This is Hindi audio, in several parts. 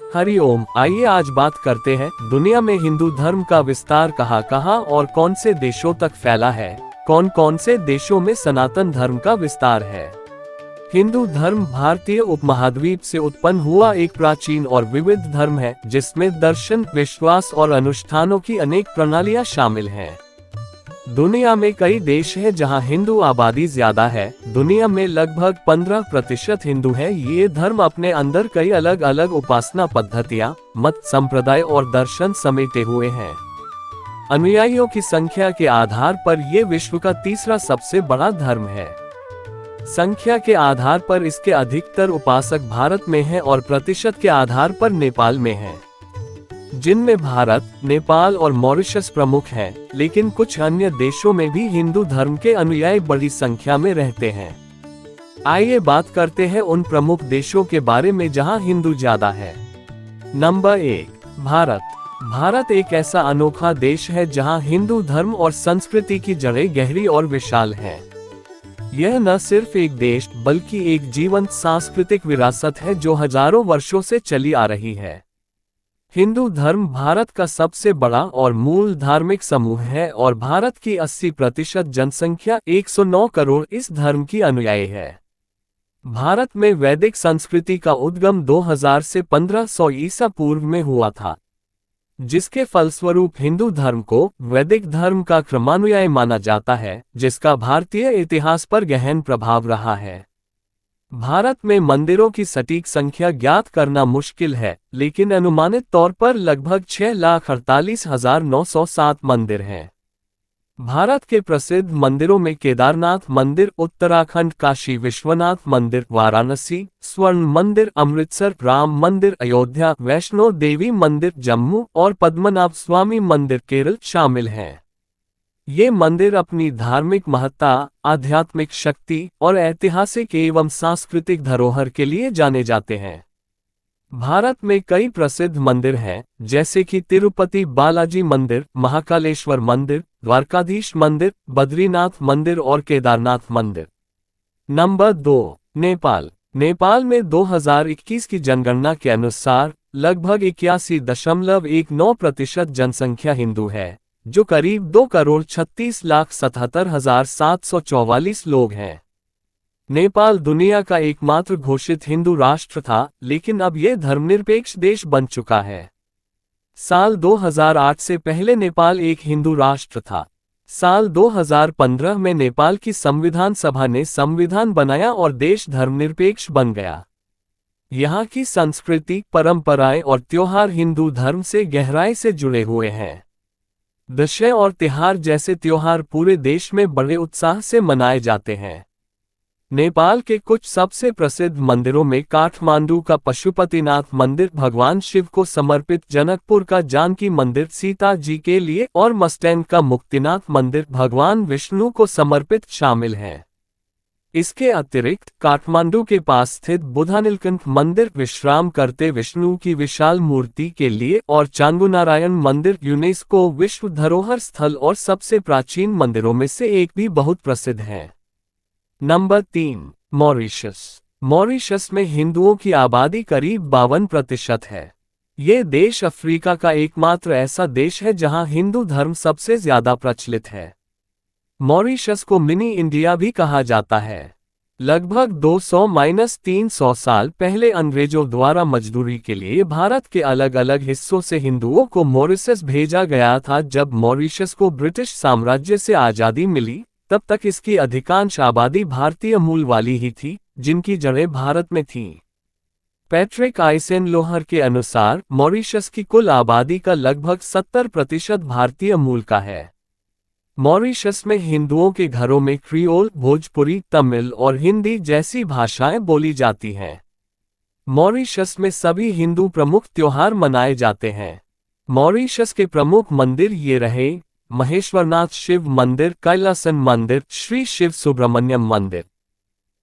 हरिओम। आइए आज बात करते हैं दुनिया में हिंदू धर्म का विस्तार कहाँ और कौन से देशों तक फैला है। कौन कौन से देशों में सनातन धर्म का विस्तार है। हिंदू धर्म भारतीय उपमहाद्वीप से उत्पन्न हुआ एक प्राचीन और विविध धर्म है, जिसमें दर्शन, विश्वास और अनुष्ठानों की अनेक प्रणालियां शामिल हैं। दुनिया में कई देश हैं जहां हिंदू आबादी ज्यादा है। दुनिया में लगभग 15% हिंदू हैं। ये धर्म अपने अंदर कई अलग अलग उपासना पद्धतियां, मत, संप्रदाय और दर्शन समेटे हुए हैं। अनुयायियों की संख्या के आधार पर ये विश्व का तीसरा सबसे बड़ा धर्म है। संख्या के आधार पर इसके अधिकतर उपासक भारत में हैं और प्रतिशत के आधार पर नेपाल में हैं, जिनमें भारत, नेपाल और मॉरिशस प्रमुख हैं, लेकिन कुछ अन्य देशों में भी हिंदू धर्म के अनुयायी बड़ी संख्या में रहते हैं। आइए बात करते हैं उन प्रमुख देशों के बारे में जहां हिंदू ज्यादा है। नंबर 1, भारत। भारत एक ऐसा अनोखा देश है जहां हिंदू धर्म और संस्कृति की जड़ें गहरी और विशाल हैं। यह न सिर्फ एक देश बल्कि एक जीवंत सांस्कृतिक विरासत है जो हजारों वर्षों से चली आ रही है। हिंदू धर्म भारत का सबसे बड़ा और मूल धार्मिक समूह है और भारत की 80% जनसंख्या 109 करोड़ इस धर्म की अनुयायी है। भारत में वैदिक संस्कृति का उद्गम 2000 से 1500 ईसा पूर्व में हुआ था, जिसके फलस्वरूप हिंदू धर्म को वैदिक धर्म का क्रमानुयायी माना जाता है, जिसका भारतीय इतिहास पर गहन प्रभाव रहा है। भारत में मंदिरों की सटीक संख्या ज्ञात करना मुश्किल है, लेकिन अनुमानित तौर पर लगभग 6,48,907 मंदिर हैं। भारत के प्रसिद्ध मंदिरों में केदारनाथ मंदिर उत्तराखंड, काशी विश्वनाथ मंदिर वाराणसी, स्वर्ण मंदिर अमृतसर, राम मंदिर अयोध्या, वैष्णो देवी मंदिर जम्मू और पद्मनाभ स्वामी मंदिर केरल शामिल हैं। ये मंदिर अपनी धार्मिक महत्ता, आध्यात्मिक शक्ति और ऐतिहासिक एवं सांस्कृतिक धरोहर के लिए जाने जाते हैं। भारत में कई प्रसिद्ध मंदिर हैं, जैसे कि तिरुपति बालाजी मंदिर, महाकालेश्वर मंदिर, द्वारकाधीश मंदिर, बद्रीनाथ मंदिर और केदारनाथ मंदिर। नंबर 2, नेपाल। नेपाल में 2021 की जनगणना के अनुसार लगभग 81.19% जनसंख्या हिंदू है, जो करीब 2,36,77,744 लोग हैं। नेपाल दुनिया का एकमात्र घोषित हिंदू राष्ट्र था, लेकिन अब यह धर्मनिरपेक्ष देश बन चुका है। साल 2008 से पहले नेपाल एक हिंदू राष्ट्र था। साल 2015 में नेपाल की संविधान सभा ने संविधान बनाया और देश धर्मनिरपेक्ष बन गया। यहाँ की संस्कृति, परंपराएं और त्योहार हिंदू धर्म से गहराई से जुड़े हुए हैं। दशहरा और त्योहार जैसे त्योहार पूरे देश में बड़े उत्साह से मनाए जाते हैं। नेपाल के कुछ सबसे प्रसिद्ध मंदिरों में काठमांडू का पशुपतिनाथ मंदिर भगवान शिव को समर्पित, जनकपुर का जानकी मंदिर सीता जी के लिए और मस्टैंड का मुक्तिनाथ मंदिर भगवान विष्णु को समर्पित शामिल हैं। इसके अतिरिक्त काठमांडू के पास स्थित बुधानीलकंठ मंदिर विश्राम करते विष्णु की विशाल मूर्ति के लिए और चांगुनारायण मंदिर यूनेस्को विश्व धरोहर स्थल और सबसे प्राचीन मंदिरों में से एक भी बहुत प्रसिद्ध है। Number 3, Mauritius. मॉरिशस में हिंदुओं की आबादी करीब 52% है। ये देश अफ्रीका का एकमात्र ऐसा देश है जहां हिंदू धर्म सबसे ज्यादा प्रचलित है। मॉरिशस को मिनी इंडिया भी कहा जाता है। लगभग 200-300 साल पहले अंग्रेजों द्वारा मजदूरी के लिए भारत के अलग अलग हिस्सों से हिंदुओं को मॉरिशस भेजा गया था। जब मॉरिशस को ब्रिटिश साम्राज्य से आज़ादी मिली, तब तक इसकी अधिकांश आबादी भारतीय मूल वाली ही थी, जिनकी जड़ें भारत में थीं। पैट्रिक आइसेनलोहर के अनुसार मॉरिशस की कुल आबादी का लगभग 70% भारतीय मूल का है। मॉरिशस में हिंदुओं के घरों में क्रियोल, भोजपुरी, तमिल और हिंदी जैसी भाषाएं बोली जाती हैं। मॉरिशस में सभी हिंदू प्रमुख त्योहार मनाए जाते हैं। मॉरिशस के प्रमुख मंदिर ये रहे: महेश्वरनाथ शिव मंदिर, कैलासन मंदिर, श्री शिव सुब्रमण्यम मंदिर।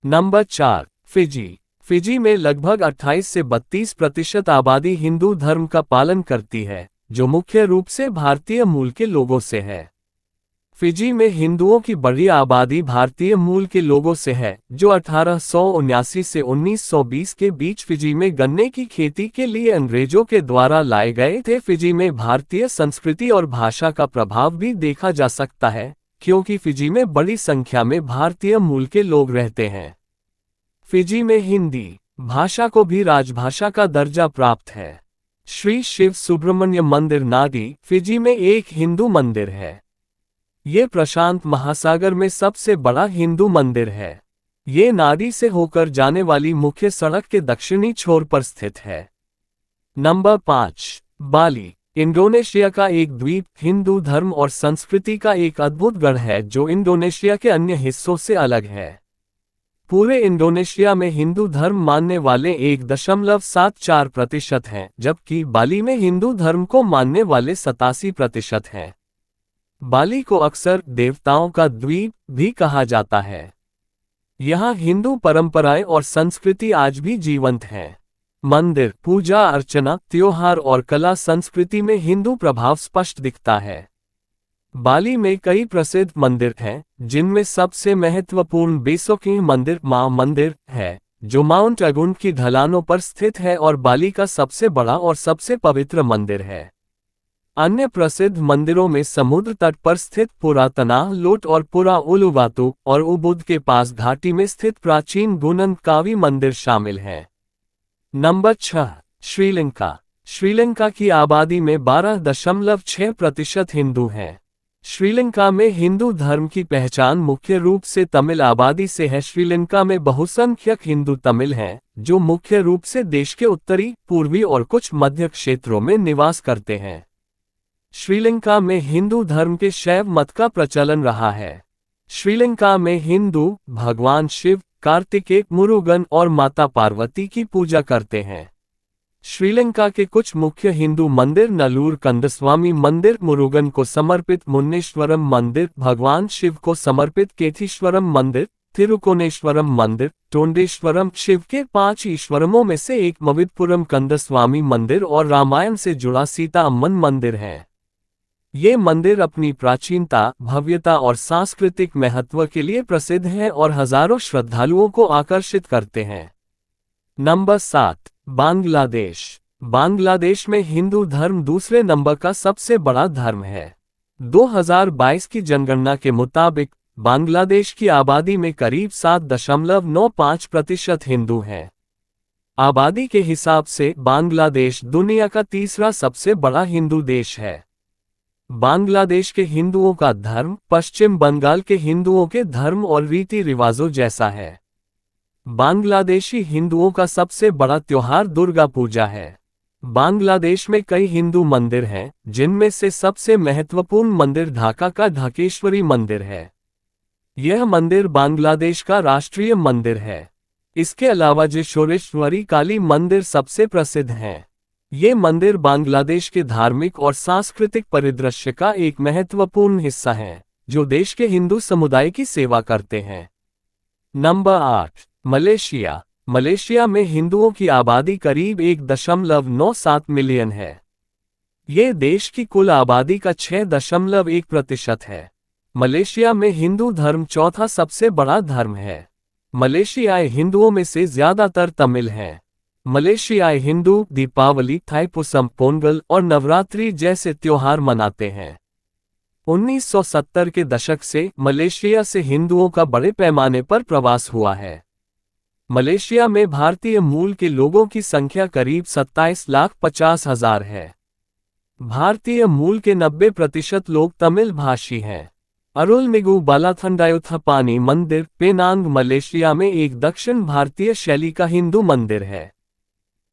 Number 4, Fiji. फिजी में लगभग 28 से 32% आबादी हिंदू धर्म का पालन करती है, जो मुख्य रूप से भारतीय मूल के लोगों से है। फिजी में हिंदुओं की बड़ी आबादी भारतीय मूल के लोगों से है, जो 1879 से 1920 के बीच फिजी में गन्ने की खेती के लिए अंग्रेजों के द्वारा लाए गए थे। फिजी में भारतीय संस्कृति और भाषा का प्रभाव भी देखा जा सकता है, क्योंकि फिजी में बड़ी संख्या में भारतीय मूल के लोग रहते हैं। फिजी में हिंदी भाषा को भी राजभाषा का दर्जा प्राप्त है। श्री शिव सुब्रमण्य मंदिर नाडी फिजी में एक हिंदू मंदिर है। ये प्रशांत महासागर में सबसे बड़ा हिंदू मंदिर है। ये नाडी से होकर जाने वाली मुख्य सड़क के दक्षिणी छोर पर स्थित है। नंबर 5, बाली इंडोनेशिया का एक द्वीप हिंदू धर्म और संस्कृति का एक अद्भुत गढ़ है, जो इंडोनेशिया के अन्य हिस्सों से अलग है। पूरे इंडोनेशिया में हिंदू धर्म मानने वाले 1.74% हैं, जबकि बाली में हिंदू धर्म को मानने वाले 87% हैं। बाली को अक्सर देवताओं का द्वीप भी कहा जाता है। यहाँ हिंदू परंपराएं और संस्कृति आज भी जीवंत हैं। मंदिर, पूजा अर्चना, त्योहार और कला संस्कृति में हिंदू प्रभाव स्पष्ट दिखता है। बाली में कई प्रसिद्ध मंदिर हैं, जिनमें सबसे महत्वपूर्ण बेसोकी मंदिर मां मंदिर है, जो माउंट अगुन की ढलानों पर स्थित है और बाली का सबसे बड़ा और सबसे पवित्र मंदिर है। अन्य प्रसिद्ध मंदिरों में समुद्र तट पर स्थित पुरा तनाह लोट और पुरा उलुवातु और उबुद के पास घाटी में स्थित प्राचीन गुनन कावी मंदिर शामिल हैं। नंबर 6, श्रीलंका। श्रीलंका की आबादी में 12.6% हिंदू हैं। श्रीलंका में हिंदू धर्म की पहचान मुख्य रूप से तमिल आबादी से है। श्रीलंका में बहुसंख्यक हिंदू तमिल हैं, जो मुख्य रूप से देश के उत्तरी, पूर्वी और कुछ मध्य क्षेत्रों में निवास करते हैं। श्रीलंका में हिंदू धर्म के शैव मत का प्रचलन रहा है। श्रीलंका में हिंदू भगवान शिव, कार्तिकेय, मुरुगन और माता पार्वती की पूजा करते हैं। श्रीलंका के कुछ मुख्य हिंदू मंदिर नलूर कंदस्वामी मंदिर, मुरुगन को समर्पित मुन्नेश्वरम मंदिर, भगवान शिव को समर्पित केथीश्वरम मंदिर, तिरुकोनेश्वरम मंदिर, टोंडेश्वरम, शिव के 5 ईश्वरमों में से एक मविदपुरम कंदस्वामी मंदिर और रामायण से जुड़ा सीता अम्मन मंदिर है। ये मंदिर अपनी प्राचीनता, भव्यता और सांस्कृतिक महत्व के लिए प्रसिद्ध हैं और हजारों श्रद्धालुओं को आकर्षित करते हैं। नंबर 7, बांग्लादेश। बांग्लादेश में हिंदू धर्म दूसरे नंबर का सबसे बड़ा धर्म है। 2022 की जनगणना के मुताबिक बांग्लादेश की आबादी में करीब 7.95% हिंदू हैं। आबादी के हिसाब से बांग्लादेश दुनिया का तीसरा सबसे बड़ा हिंदू देश है। बांग्लादेश के हिंदुओं का धर्म पश्चिम बंगाल के हिंदुओं के धर्म और रीति रिवाजों जैसा है। बांग्लादेशी हिंदुओं का सबसे बड़ा त्योहार दुर्गा पूजा है। बांग्लादेश में कई हिंदू मंदिर हैं, जिनमें से सबसे महत्वपूर्ण मंदिर ढाका का ढाकेश्वरी मंदिर है। यह मंदिर बांग्लादेश का राष्ट्रीय मंदिर है। इसके अलावा जेशोरेश्वरी काली मंदिर सबसे प्रसिद्ध हैं। ये मंदिर बांग्लादेश के धार्मिक और सांस्कृतिक परिदृश्य का एक महत्वपूर्ण हिस्सा हैं, जो देश के हिंदू समुदाय की सेवा करते हैं। Number 8, Malaysia. मलेशिया में हिंदुओं की आबादी करीब 1.97 मिलियन है। ये देश की कुल आबादी का 6.1% है। मलेशिया में हिंदू धर्म चौथा सबसे बड़ा धर्म है। मलेशियाई हिंदुओं में से ज्यादातर तमिल हैं। मलेशियाई हिंदू दीपावली, थाईपुसम, पोंगल और नवरात्रि जैसे त्योहार मनाते हैं। 1970 के दशक से मलेशिया से हिंदुओं का बड़े पैमाने पर प्रवास हुआ है। मलेशिया में भारतीय मूल के लोगों की संख्या करीब 27,50,000 है। भारतीय मूल के 90% लोग तमिल भाषी हैं। अरुलमिगु बालाथंडायुथपानी मंदिर, पेनांग, मलेशिया में एक दक्षिण भारतीय शैली का हिंदू मंदिर है।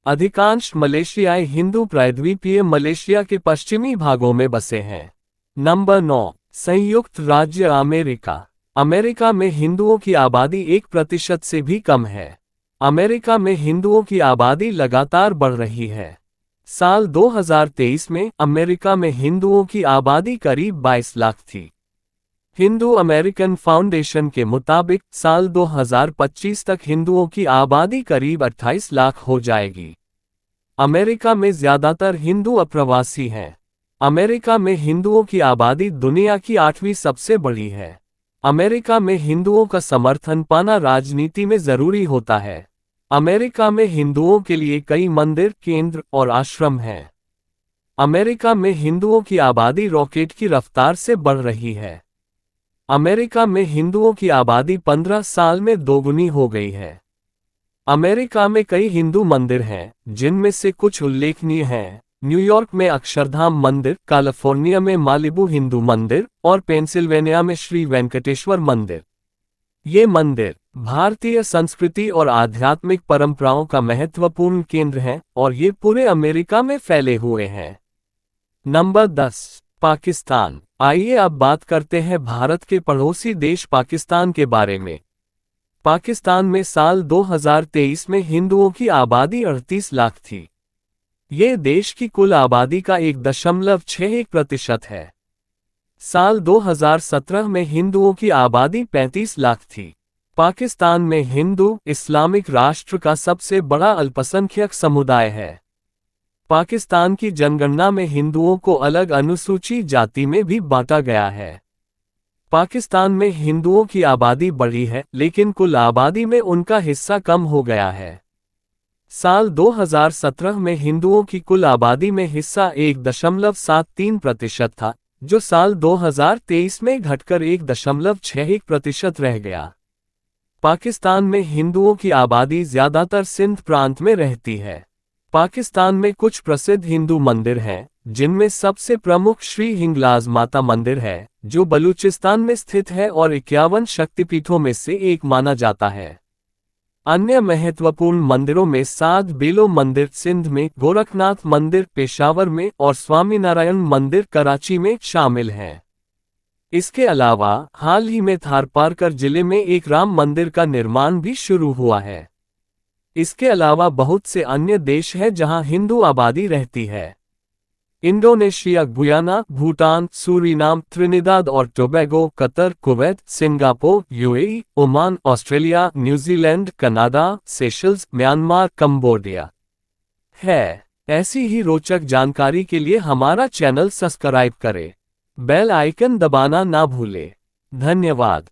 अधिकांश मलेशियाई हिंदू प्रायद्वीपीय मलेशिया के पश्चिमी भागों में बसे हैं। नंबर 9, संयुक्त राज्य अमेरिका। अमेरिका में हिंदुओं की आबादी 1% से भी कम है। अमेरिका में हिंदुओं की आबादी लगातार बढ़ रही है। साल 2023 में अमेरिका में हिंदुओं की आबादी करीब 22 लाख थी। हिंदू अमेरिकन फाउंडेशन के मुताबिक साल 2025 तक हिंदुओं की आबादी करीब 28 लाख हो जाएगी। अमेरिका में ज्यादातर हिंदू अप्रवासी हैं। अमेरिका में हिंदुओं की आबादी दुनिया की 8वीं सबसे बड़ी है। अमेरिका में हिंदुओं का समर्थन पाना राजनीति में जरूरी होता है। अमेरिका में हिंदुओं के लिए कई मंदिर, केंद्र और आश्रम हैं। अमेरिका में हिंदुओं की आबादी रॉकेट की रफ्तार से बढ़ रही है। अमेरिका में हिंदुओं की आबादी 15 साल में दोगुनी हो गई है। अमेरिका में कई हिंदू मंदिर हैं, जिनमें से कुछ उल्लेखनीय हैं। न्यूयॉर्क में अक्षरधाम मंदिर, कैलिफोर्निया में मालिबू हिंदू मंदिर और पेंसिल्वेनिया में श्री वेंकटेश्वर मंदिर। ये मंदिर भारतीय संस्कृति और आध्यात्मिक परंपराओं का महत्वपूर्ण केंद्र हैं और ये पूरे अमेरिका में फैले हुए हैं। नंबर 10, पाकिस्तान। आइए अब बात करते हैं भारत के पड़ोसी देश पाकिस्तान के बारे में। पाकिस्तान में साल 2023 में हिंदुओं की आबादी 38 लाख थी। ये देश की कुल आबादी का 1.61% है। साल 2017 में हिंदुओं की आबादी 35 लाख थी। पाकिस्तान में हिंदू इस्लामिक राष्ट्र का सबसे बड़ा अल्पसंख्यक समुदाय है। पाकिस्तान की जनगणना में हिंदुओं को अलग अनुसूची जाति में भी बांटा गया है। पाकिस्तान में हिंदुओं की आबादी बढ़ी है, लेकिन कुल आबादी में उनका हिस्सा कम हो गया है। साल 2017 में हिंदुओं की कुल आबादी में हिस्सा 1.73% था, जो साल 2023 में घटकर 1.61% रह गया। पाकिस्तान में हिंदुओं की आबादी ज्यादातर सिंध प्रांत में रहती है। पाकिस्तान में कुछ प्रसिद्ध हिंदू मंदिर हैं, जिनमें सबसे प्रमुख श्री हिंगलाज माता मंदिर है, जो बलूचिस्तान में स्थित है और 51 शक्तिपीठों में से एक माना जाता है। अन्य महत्वपूर्ण मंदिरों में साध बेलो मंदिर सिंध में, गोरखनाथ मंदिर पेशावर में और स्वामीनारायण मंदिर कराची में शामिल हैं। इसके अलावा हाल ही में थारपारकर जिले में एक राम मंदिर का निर्माण भी शुरू हुआ है। इसके अलावा बहुत से अन्य देश हैं जहां हिंदू आबादी रहती है। Indonesia, Guyana, Bhutan, Suriname, Trinidad और Tobago, Qatar, Kuwait, Singapore, UAE, Oman, Australia, New Zealand, Canada, Seychelles, Myanmar, Cambodia है। ऐसी ही रोचक जानकारी के लिए हमारा चैनल सब्सक्राइब करें। बेल आइकन दबाना ना भूलें। धन्यवाद।